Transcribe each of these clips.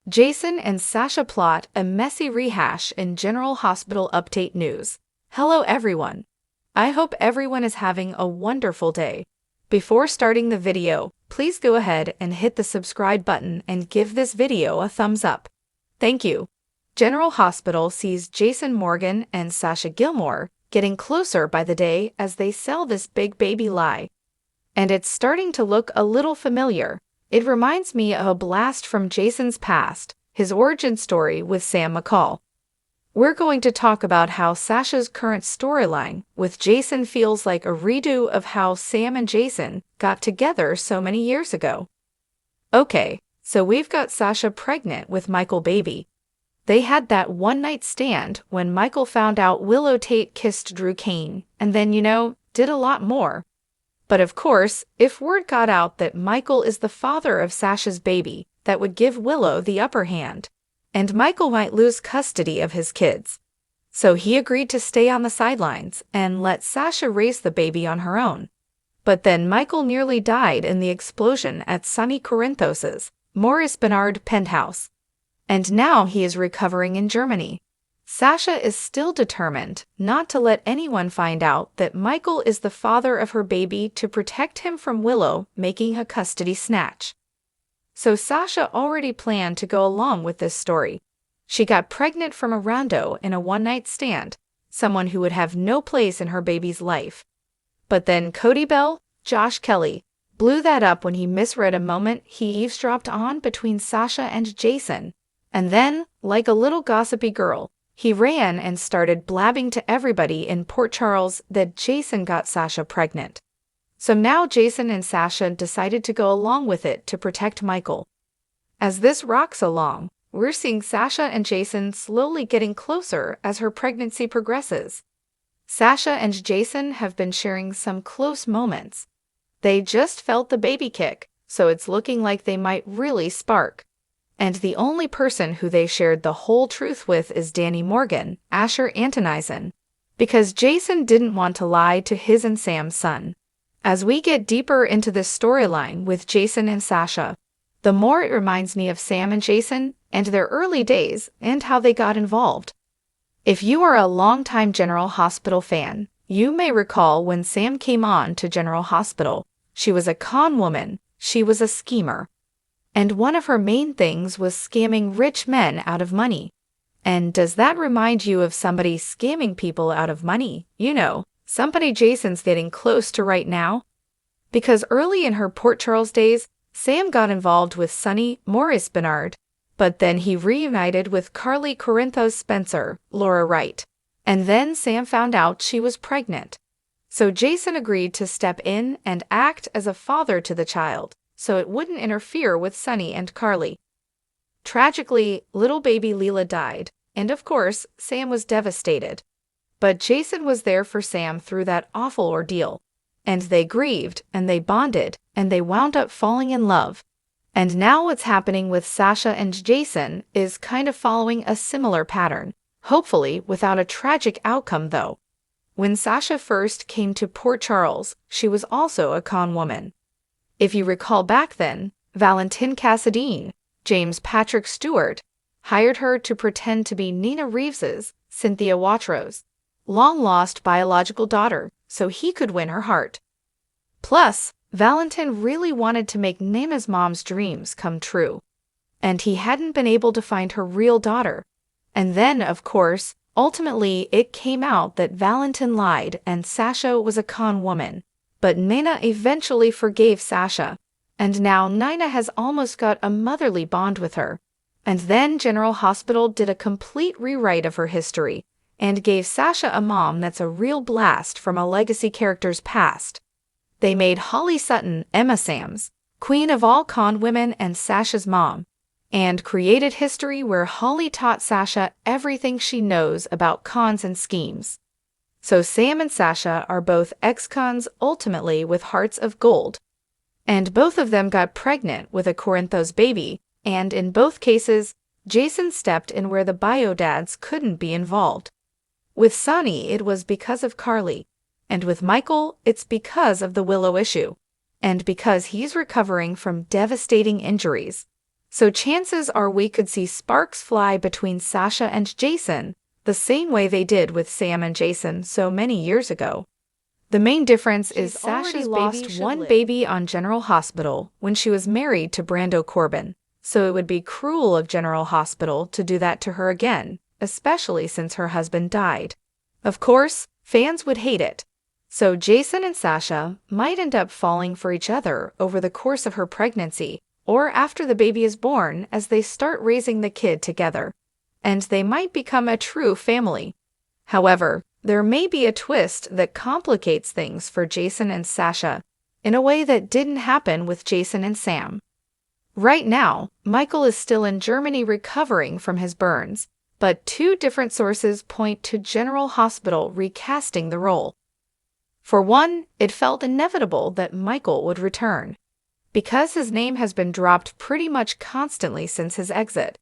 Jason and Sasha plot a messy rehash in General Hospital update news. Hello everyone. I hope everyone is having a wonderful day. Before starting the video, please go ahead and hit the subscribe button and give this video a thumbs up. Thank you. General Hospital sees Jason Morgan and Sasha Gilmore getting closer by the day as they sell this big baby lie. And it's starting to look a little familiar. It reminds me of a blast from Jason's past, his origin story with Sam McCall. We're going to talk about how Sasha's current storyline with Jason feels like a redo of how Sam and Jason got together so many years ago. Okay, so we've got Sasha pregnant with Michael Baby. They had that one-night stand when Michael found out Willow Tate kissed Drew Kane, and then, did a lot more. But of course, if word got out that Michael is the father of Sasha's baby, that would give Willow the upper hand, and Michael might lose custody of his kids. So he agreed to stay on the sidelines and let Sasha raise the baby on her own. But then Michael nearly died in the explosion at Sonny Corinthos's Maurice Benard penthouse. And now he is recovering in Germany. Sasha is still determined not to let anyone find out that Michael is the father of her baby to protect him from Willow making a custody snatch. So Sasha already planned to go along with this story. She got pregnant from a rando in a one-night stand, someone who would have no place in her baby's life. But then Cody Bell, Josh Kelly, blew that up when he misread a moment he eavesdropped on between Sasha and Jason. And then, like a little gossipy girl, he ran and started blabbing to everybody in Port Charles that Jason got Sasha pregnant. So now Jason and Sasha decided to go along with it to protect Michael. As this rocks along, we're seeing Sasha and Jason slowly getting closer as her pregnancy progresses. Sasha and Jason have been sharing some close moments. They just felt the baby kick, so it's looking like they might really spark. And the only person who they shared the whole truth with is Danny Morgan, Asher Antonisen, because Jason didn't want to lie to his and Sam's son. As we get deeper into this storyline with Jason and Sasha, the more it reminds me of Sam and Jason and their early days and how they got involved. If you are a longtime General Hospital fan, you may recall when Sam came on to General Hospital, she was a con woman, she was a schemer. And one of her main things was scamming rich men out of money. And does that remind you of somebody scamming people out of money? Somebody Jason's getting close to right now? Because early in her Port Charles days, Sam got involved with Sonny Maurice Benard, but then he reunited with Carly Corinthos Spencer, Laura Wright. And then Sam found out she was pregnant. So Jason agreed to step in and act as a father to the child, so it wouldn't interfere with Sonny and Carly. Tragically, little baby Leela died, and of course, Sam was devastated. But Jason was there for Sam through that awful ordeal. And they grieved, and they bonded, and they wound up falling in love. And now what's happening with Sasha and Jason is kind of following a similar pattern, hopefully without a tragic outcome though. When Sasha first came to Port Charles, she was also a con woman. If you recall back then, Valentin Cassadine, James Patrick Stewart, hired her to pretend to be Nina Reeves's, Cynthia Watrous, long-lost biological daughter, so he could win her heart. Plus, Valentin really wanted to make Nina's mom's dreams come true. And he hadn't been able to find her real daughter. And then, of course, ultimately it came out that Valentin lied and Sasha was a con woman. But Nina eventually forgave Sasha, and now Nina has almost got a motherly bond with her. And then General Hospital did a complete rewrite of her history, and gave Sasha a mom that's a real blast from a legacy character's past. They made Holly Sutton Emma Sams, queen of all con women and Sasha's mom, and created history where Holly taught Sasha everything she knows about cons and schemes. So Sam and Sasha are both ex-cons ultimately with hearts of gold. And both of them got pregnant with a Corinthos baby, and in both cases, Jason stepped in where the bio dads couldn't be involved. With Sonny, it was because of Carly, and with Michael, it's because of the Willow issue, and because he's recovering from devastating injuries. So chances are we could see sparks fly between Sasha and Jason, the same way they did with Sam and Jason so many years ago. The main difference is Sasha's lost one baby on General Hospital when she was married to Brando Corbin, so it would be cruel of General Hospital to do that to her again, especially since her husband died. Of course, fans would hate it. So Jason and Sasha might end up falling for each other over the course of her pregnancy or after the baby is born as they start raising the kid together, and they might become a true family. However, there may be a twist that complicates things for Jason and Sasha in a way that didn't happen with Jason and Sam. Right now, Michael is still in Germany recovering from his burns, but two different sources point to General Hospital recasting the role. For one, it felt inevitable that Michael would return, because his name has been dropped pretty much constantly since his exit.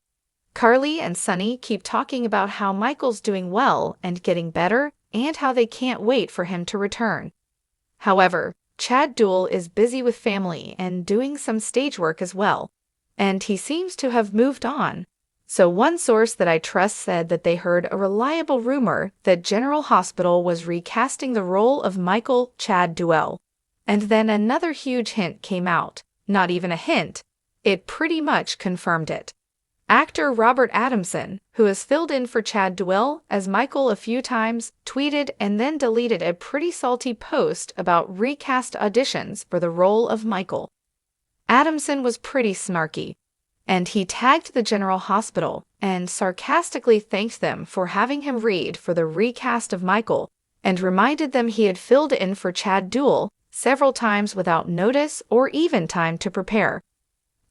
Carly and Sonny keep talking about how Michael's doing well and getting better and how they can't wait for him to return. However, Chad Duell is busy with family and doing some stage work as well, and he seems to have moved on. So one source that I trust said that they heard a reliable rumor that General Hospital was recasting the role of Michael Chad Duell. And then another huge hint came out. Not even a hint. It pretty much confirmed it. Actor Robert Adamson, who has filled in for Chad Duell as Michael a few times, tweeted and then deleted a pretty salty post about recast auditions for the role of Michael. Adamson was pretty snarky, and he tagged the General Hospital and sarcastically thanked them for having him read for the recast of Michael and reminded them he had filled in for Chad Duell several times without notice or even time to prepare.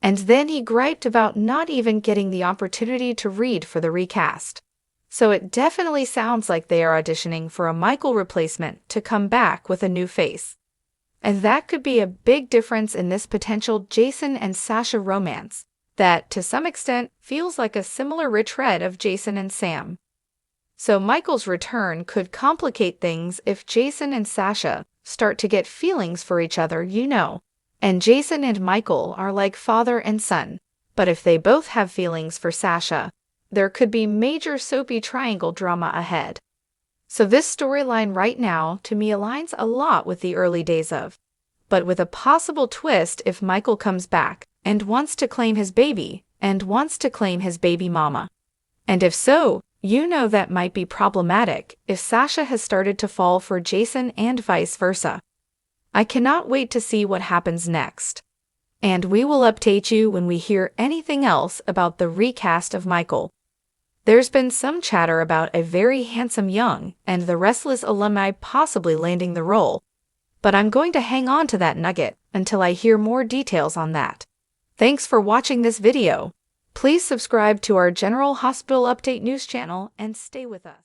And then he griped about not even getting the opportunity to read for the recast. So it definitely sounds like they are auditioning for a Michael replacement to come back with a new face. And that could be a big difference in this potential Jason and Sasha romance that, to some extent, feels like a similar retread of Jason and Sam. So Michael's return could complicate things if Jason and Sasha start to get feelings for each other, And Jason and Michael are like father and son, but if they both have feelings for Sasha, there could be major soapy triangle drama ahead. So this storyline right now, to me, aligns a lot with the early days of, but with a possible twist if Michael comes back and wants to claim his baby and wants to claim his baby mama. And if so, that might be problematic if Sasha has started to fall for Jason and vice versa. I cannot wait to see what happens next. And we will update you when we hear anything else about the recast of Michael. There's been some chatter about a very handsome young and the Restless alumni possibly landing the role, but I'm going to hang on to that nugget until I hear more details on that. Thanks for watching this video. Please subscribe to our General Hospital Update news channel and stay with us.